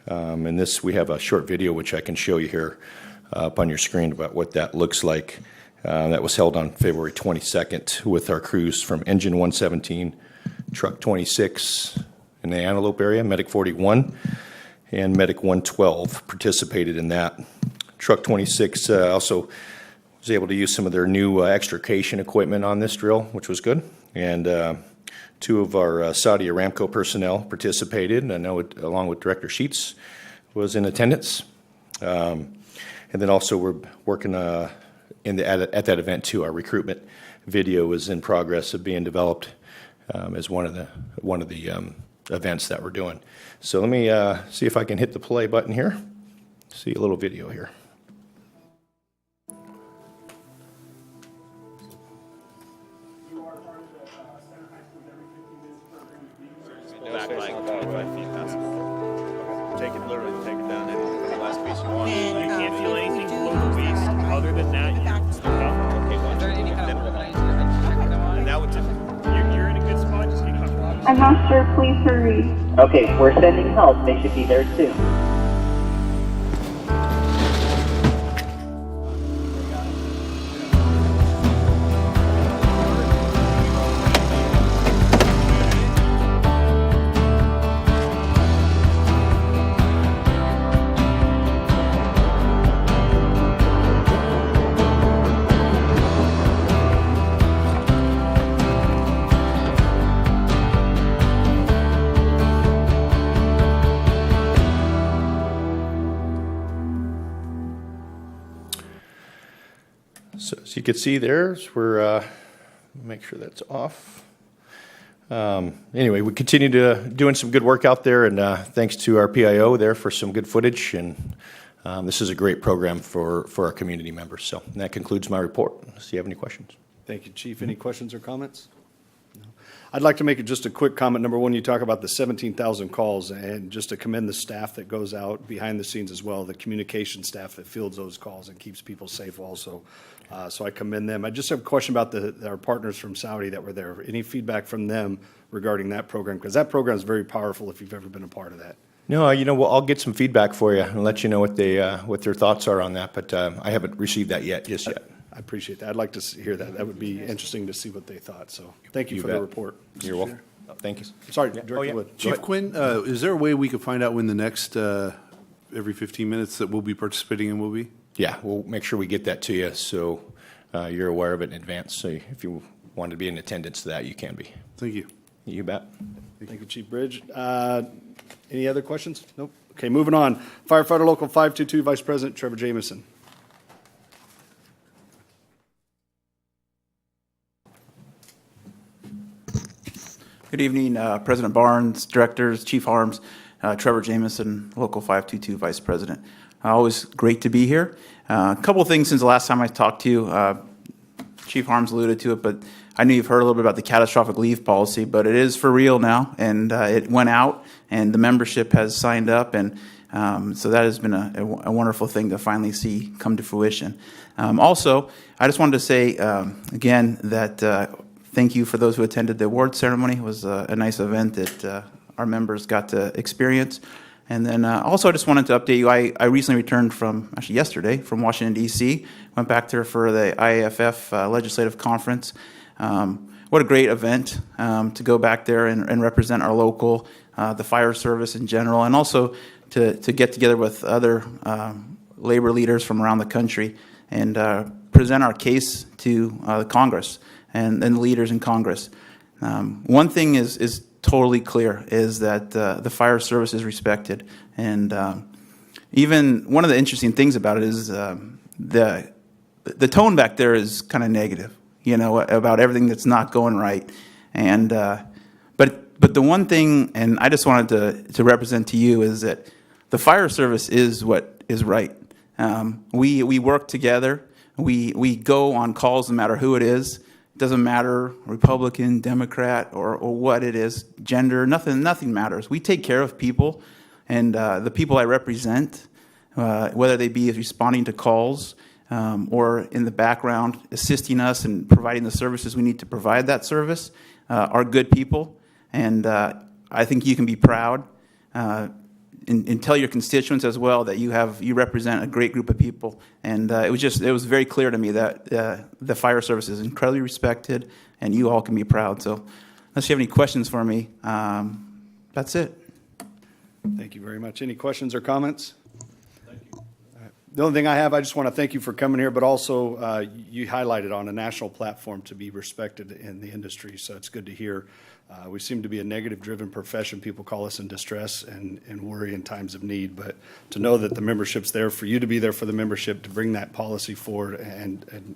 And we have a short video which I can show you here up on your screen about what that looks like. That was held on February 22nd with our crews from Engine 117, Truck 26, in the Antelope area, Medic 41 and Medic 112 participated in that. Truck 26 also was able to use some of their new extrication equipment on this drill, which was good. And 2 of our Saudi Aramco personnel participated, and I know along with Director Sheets was in attendance. And then also we're working at that event too. Our recruitment video is in progress of being developed as one of the events that we're doing. So let me see if I can hit the play button here. See a little video here. Back like 5 feet past it. Take it, literally take it down and the last piece you want. You can't feel anything below the waist. Other than that, you okay, and that would just, you're in a good spot, just get comfortable. I'm not sure, please hurry. Okay, we're sending help. They should be there soon. So as you can see there, we're make sure that's off. Anyway, we continue to doing some good work out there, and thanks to our PIO there for some good footage. And this is a great program for our community members. So that concludes my report. Do you have any questions? Thank you, Chief. Any questions or comments? No. I'd like to make just a quick comment. Number one, you talk about the 17,000 calls, and just to commend the staff that goes out behind the scenes as well, the communication staff that fields those calls and keeps people safe also. So I commend them. I just have a question about our partners from Saudi that were there. Any feedback from them regarding that program? Because that program is very powerful if you've ever been a part of that. No, well, I'll get some feedback for you and let you know what their thoughts are on that, but I haven't received that yet, just yet. I appreciate that. I'd like to hear that. That would be interesting to see what they thought. So thank you for the report. You're welcome. Thank you. Sorry, Director Wood. Chief Quinn, is there a way we could find out when the next every 15 minutes that we'll be participating in will be? Yeah, we'll make sure we get that to you so you're aware of it in advance. So if you want to be in attendance to that, you can be. Thank you. You bet. Thank you, Chief Bridge. Any other questions? Nope. Okay, moving on. Firefighter Local 522, Vice President Trevor Jamison. Good evening, President Barnes, Directors, Chief Harms, Trevor Jamison, Local 522 Vice President. Always great to be here. A couple of things since the last time I talked to you. Chief Harms alluded to it, but I know you've heard a little bit about the catastrophic leave policy, but it is for real now, and it went out, and the membership has signed up, and so that has been a wonderful thing to finally see come to fruition. Also, I just wanted to say again that thank you for those who attended the award ceremony. It was a nice event that our members got to experience. And then also I just wanted to update you. I recently returned actually yesterday, from Washington, D.C. Went back there for the IAFF Legislative Conference. What a great event to go back there and represent our local, the fire service in general, and also to get together with other labor leaders from around the country and present our case to the Congress and the leaders in Congress. One thing is totally clear, is that the fire service is respected. And even one of the interesting things about it is the tone back there is kind of negative, about everything that's not going right. And but the one thing, and I just wanted to represent to you, is that the fire service is what is right. We work together. We go on calls no matter who it is. Doesn't matter, Republican, Democrat, or what it is, gender, nothing matters. We take care of people, and the people I represent, whether they be responding to calls or in the background assisting us and providing the services we need to provide that service, are good people. And I think you can be proud and tell your constituents as well that you represent a great group of people. And it was very clear to me that the fire service is incredibly respected, and you all can be proud. So unless you have any questions for me, That's it. Thank you very much. Any questions or comments? Thank you. The only thing I have, I just want to thank you for coming here, but also you highlighted on a national platform to be respected in the industry, so it's good to hear. We seem to be a negative-driven profession. People call us in distress and worry in times of need, but to know that the membership's there, for you to be there for the membership, to bring that policy forward and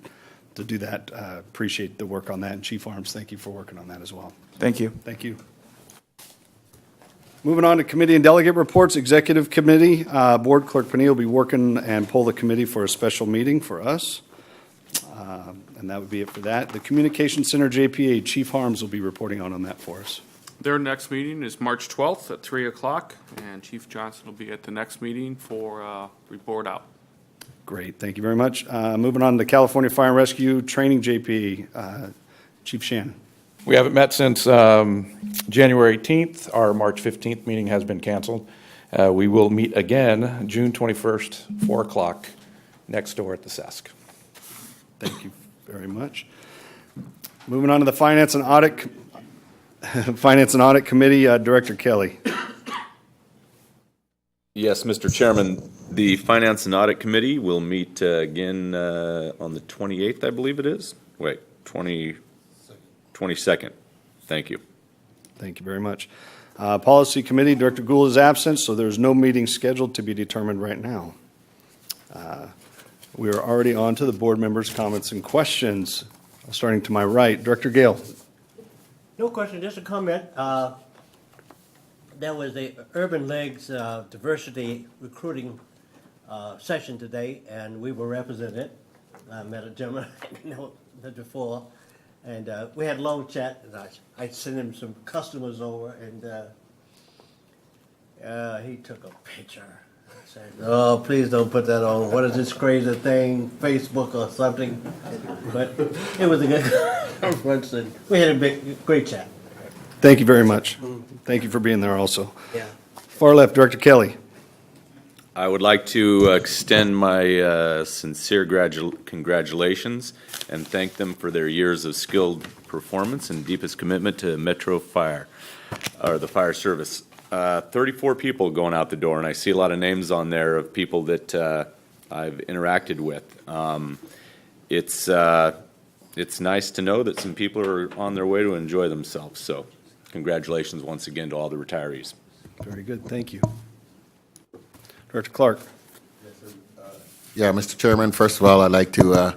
to do that, appreciate the work on that. And Chief Arms, thank you for working on that as well. Thank you. Thank you. Moving on to committee and delegate reports, executive committee, Board Clerk Panee will be working and pull the committee for a special meeting for us. And that would be it for that. The Communication Center JPA, Chief Harms will be reporting on that for us. Their next meeting is March 12th at 3 o'clock, and Chief Johnson will be at the next meeting for report out. Great, thank you very much. Moving on to California Fire and Rescue Training JPA, Chief Shannon. We haven't met since January 18th. Our March 15th meeting has been canceled. We will meet again June 21st, 4 o'clock, next door at the SESC. Thank you very much. Moving on to the Finance and Audit Committee, Director Kelly. Yes, Mr. Chairman, the Finance and Audit Committee will meet again on the 28th, I believe it is. Wait, 22nd. Thank you. Thank you very much. Policy Committee, Director Gould is absent, so there's no meeting scheduled to be determined right now. We are already on to the board members' comments and questions. Starting to my right, Director Gale. No question, just a comment. There was a Urban League's diversity recruiting session today, and we were represented. I met a gentleman I know before, and we had a long chat, and I sent him some customers over, and he took a picture. Said, "Oh, please don't put that on. What is this crazy thing, Facebook or something?" But it was a good conference, and we had a great chat. Thank you very much. Thank you for being there also. Yeah. Far left, Director Kelly. I would like to extend my sincere congratulations and thank them for their years of skilled performance and deepest commitment to Metro Fire, or the fire service. 34 people going out the door, and I see a lot of names on there of people that I've interacted with. It's nice to know that some people are on their way to enjoy themselves. So congratulations once again to all the retirees. Very good, thank you. Director Clark. Yeah, Mr. Chairman, first of all, I'd like to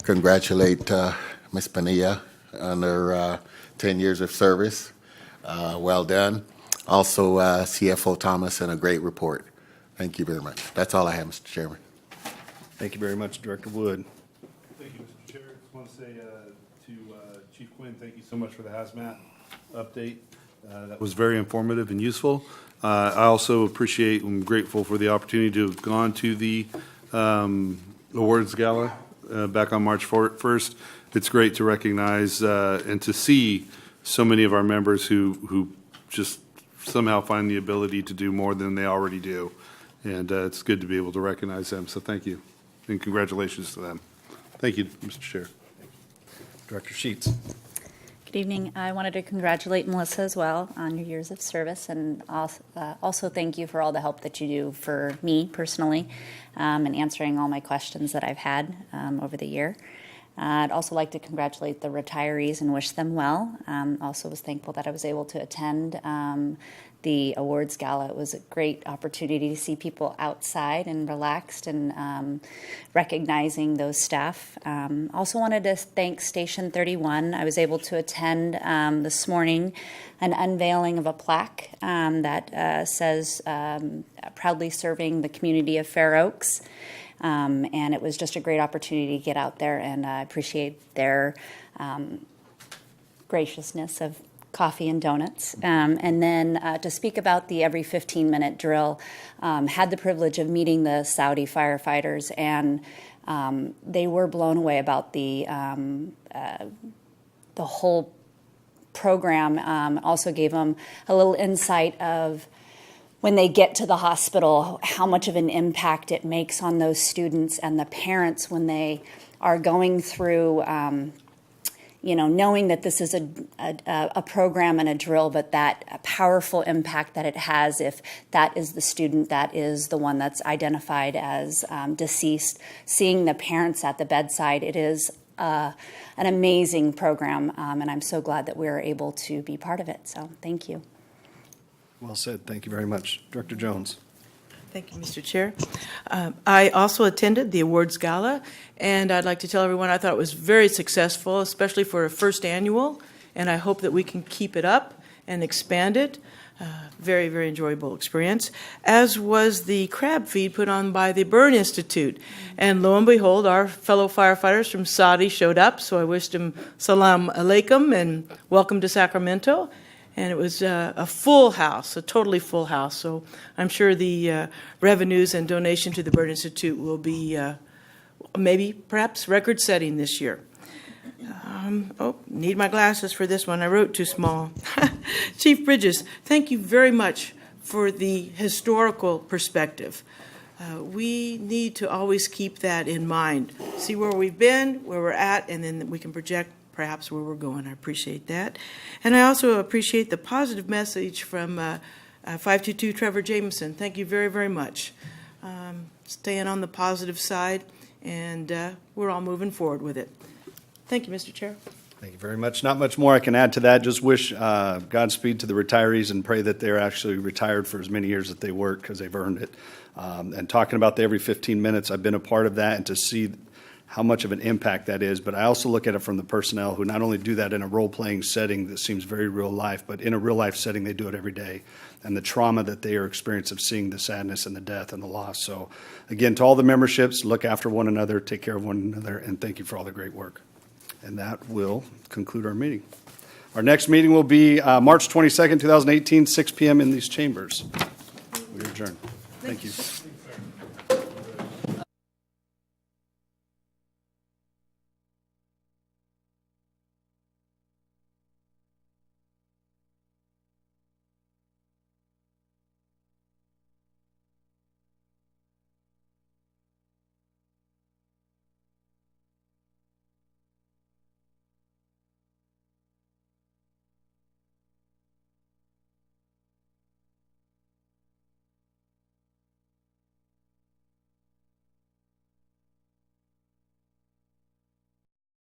congratulate Ms. Bonilla on her 10 years of service. Well done. Also, CFO Thomas, and a great report. Thank you very much. That's all I have, Mr. Chairman. Thank you very much, Director Wood. Thank you, Mr. Chair. Just want to say to Chief Quinn, thank you so much for the hazmat update. That was very informative and useful. I also appreciate and I'm grateful for the opportunity to have gone to the awards gala back on March 1st. It's great to recognize and to see so many of our members who just somehow find the ability to do more than they already do. And it's good to be able to recognize them. So thank you. And congratulations to them. Thank you, Mr. Chair. Director Sheets. Good evening. I wanted to congratulate Melissa as well on your years of service, and also thank you for all the help that you do for me personally and answering all my questions that I've had over the year. I'd also like to congratulate the retirees and wish them well. Also was thankful that I was able to attend the awards gala. It was a great opportunity to see people outside and relaxed and recognizing those staff. Also wanted to thank Station 31. I was able to attend this morning an unveiling of a plaque that says proudly serving the community of Fair Oaks. And it was just a great opportunity to get out there, and I appreciate their graciousness of coffee and donuts. And then to speak about the every 15-minute drill, had the privilege of meeting the Saudi firefighters, and they were blown away about the whole program. Also gave them a little insight of when they get to the hospital, how much of an impact it makes on those students and the parents when they are going through, knowing that this is a program and a drill, but that powerful impact that it has if that is the student, that is the one that's identified as deceased, seeing the parents at the bedside, it is an amazing program, and I'm so glad that we're able to be part of it. So thank you. Well said. Thank you very much. Director Jones. Thank you, Mr. Chair. I also attended the awards gala, and I'd like to tell everyone I thought it was very successful, especially for a first annual, and I hope that we can keep it up and expand it. Very, very enjoyable experience, as was the crab feed put on by the Burn Institute. And lo and behold, our fellow firefighters from Saudi showed up, so I wished them salam alaikum and welcome to Sacramento. And it was a full house, a totally full house. So I'm sure the revenues and donation to the Burn Institute will be perhaps record-setting this year. Need my glasses for this one. I wrote too small. Chief Bridges, thank you very much for the historical perspective. We need to always keep that in mind. See where we've been, where we're at, and then we can project perhaps where we're going. I appreciate that. And I also appreciate the positive message from 522 Trevor Jameson. Thank you very, very much. Staying on the positive side, and we're all moving forward with it. Thank you, Mr. Chair. Thank you very much. Not much more I can add to that. Just wish Godspeed to the retirees and pray that they're actually retired for as many years that they work, because they've earned it. And talking about the every 15 minutes, I've been a part of that, and to see how much of an impact that is. But I also look at it from the personnel who not only do that in a role-playing setting that seems very real life, but in a real-life setting, they do it every day. And the trauma that they are experiencing of seeing the sadness and the death and the loss. So, again, to all the memberships, look after one another, take care of one another, and thank you for all the great work. And that will conclude our meeting. Our next meeting will be March 22nd, 2018, 6 p.m. in these chambers. We adjourn. Thank you.